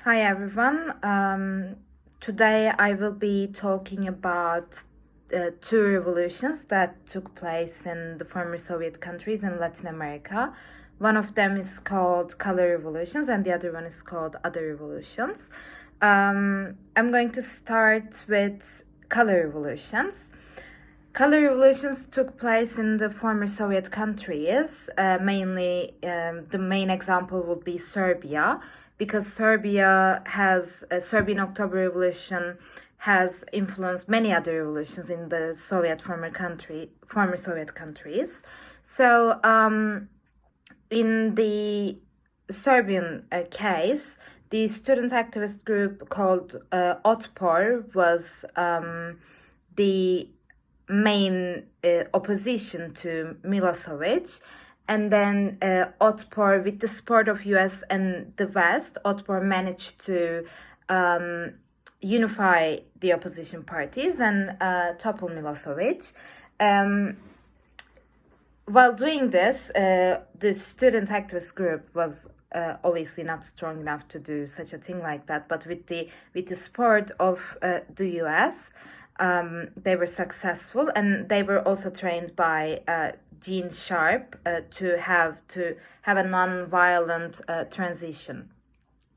Hi everyone. Today I will be talking about two revolutions that took place in the former Soviet countries in Latin America. One of them is called Color Revolutions and the other one is called Other Revolutions. I'm going to start with Color Revolutions. Color revolutions took place in the former Soviet countries. Mainly, the main example would be Serbia, because Serbian October Revolution has influenced many other revolutions in the former Soviet countries. So, in the Serbian case, the student activist group called Otpor was the main opposition to Milosevic. And then Otpor, with the support of US and the West, Otpor managed to unify the opposition parties and topple Milosevic. While doing this, the student activist group was obviously not strong enough to do such a thing like that. But with the support of the US, they were successful, and they were also trained by Gene Sharp to have a non-violent transition.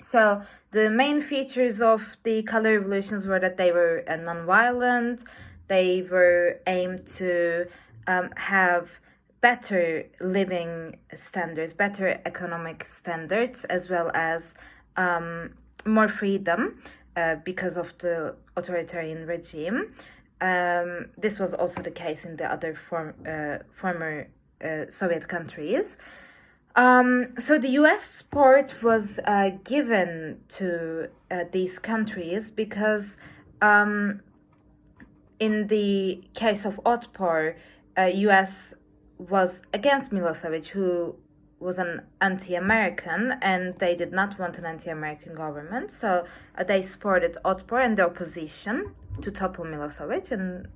So the main features of the color revolutions were that they were non-violent. They were aimed to have better living standards, better economic standards, as well as more freedom because of the authoritarian regime. This was also the case in the other former Soviet countries. So the US support was given to these countries because in the case of Otpor, US was against Milosevic, who was an anti-American, and they did not want an anti-American government. So they supported Otpor and the opposition to topple Milosevic, and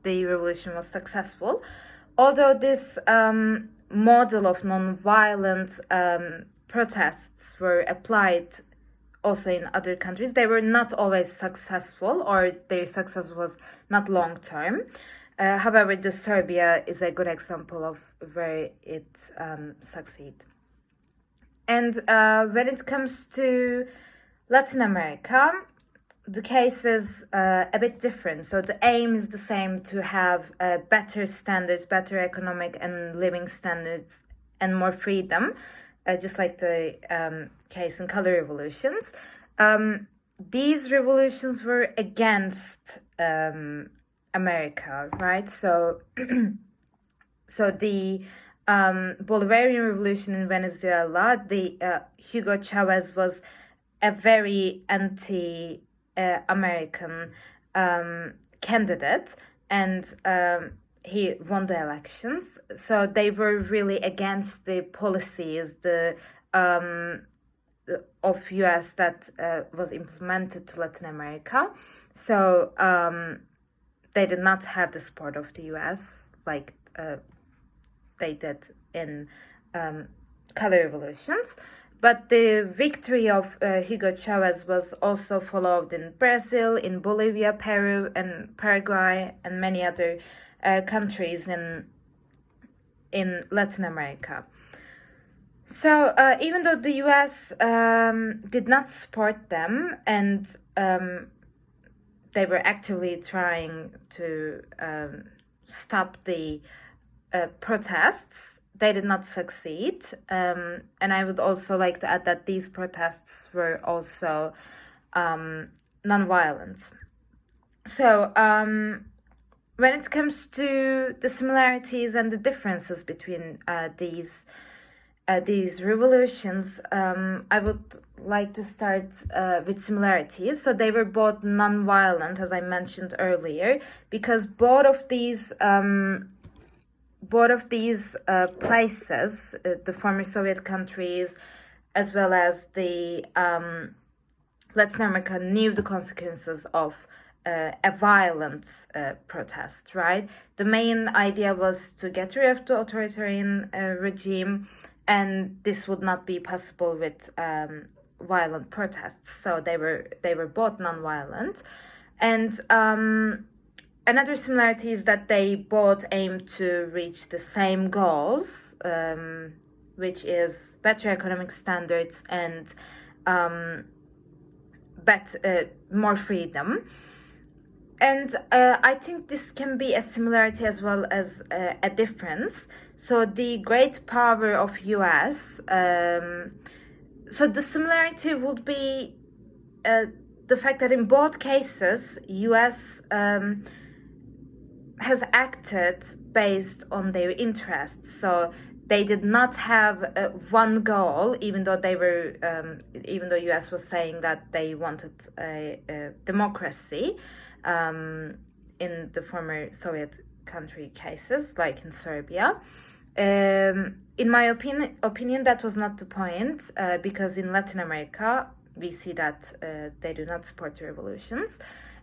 the revolution was successful. Although this model of non-violent protests were applied also in other countries, they were not always successful, or their success was not long-term. However, the Serbia is a good example of where it succeeded. And when it comes to Latin America, the case is a bit different. So the aim is the same, to have better standards, better economic and living standards, and more freedom, just like the case in color revolutions. These revolutions were against America, right? So, so the Bolivarian Revolution in Venezuela, the Hugo Chavez was a very anti-American candidate, and he won the elections. So they were really against the policies of US that was implemented to Latin America. So they did not have the support of the US like they did in color revolutions. But the victory of Hugo Chavez was also followed in Brazil, in Bolivia, Peru, and Paraguay, and many other countries in Latin America. So even though the US did not support them, and they were actively trying to stop the protests, they did not succeed. And I would also like to add that these protests were also non-violent. So when it comes to the similarities and the differences between these revolutions, I would like to start with similarities. So they were both non-violent, as I mentioned earlier, because both of these places, the former Soviet countries, as well as the Latin America, knew the consequences of a violent protest, right? The main idea was to get rid of the authoritarian regime, and this would not be possible with violent protests. So they were both non-violent, and another similarity is that they both aim to reach the same goals, which is better economic standards and more freedom. And I think this can be a similarity as well as a difference. So the great power of US, so the similarity would be the fact that in both cases, US has acted based on their interests. So they did not have one goal, even though US was saying that they wanted a democracy. In the former Soviet country cases, like in Serbia. In my opinion, that was not the point, because in Latin America, we see that they do not support the revolutions.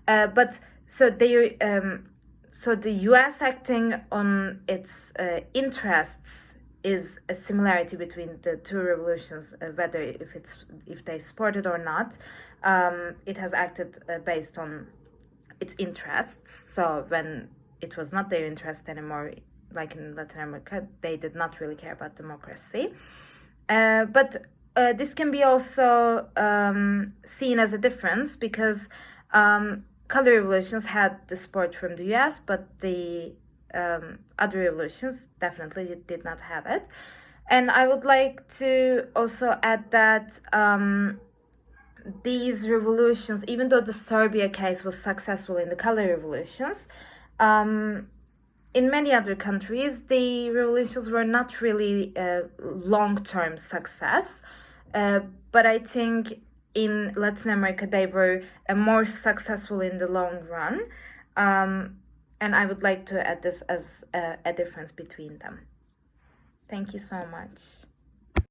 But so the US acting on its interests is a similarity between the two revolutions, whether if they support it or not. It has acted based on its interests. So when it was not their interest anymore, like in Latin America, they did not really care about democracy. But this can be also seen as a difference, because color revolutions had the support from the US, but the other revolutions definitely did not have it. And I would like to also add that these revolutions, even though the Serbia case was successful in the color revolutions, in many other countries, the revolutions were not really a long-term success. But I think in Latin America, they were more successful in the long run. And I would like to add this as a difference between them. Thank you so much.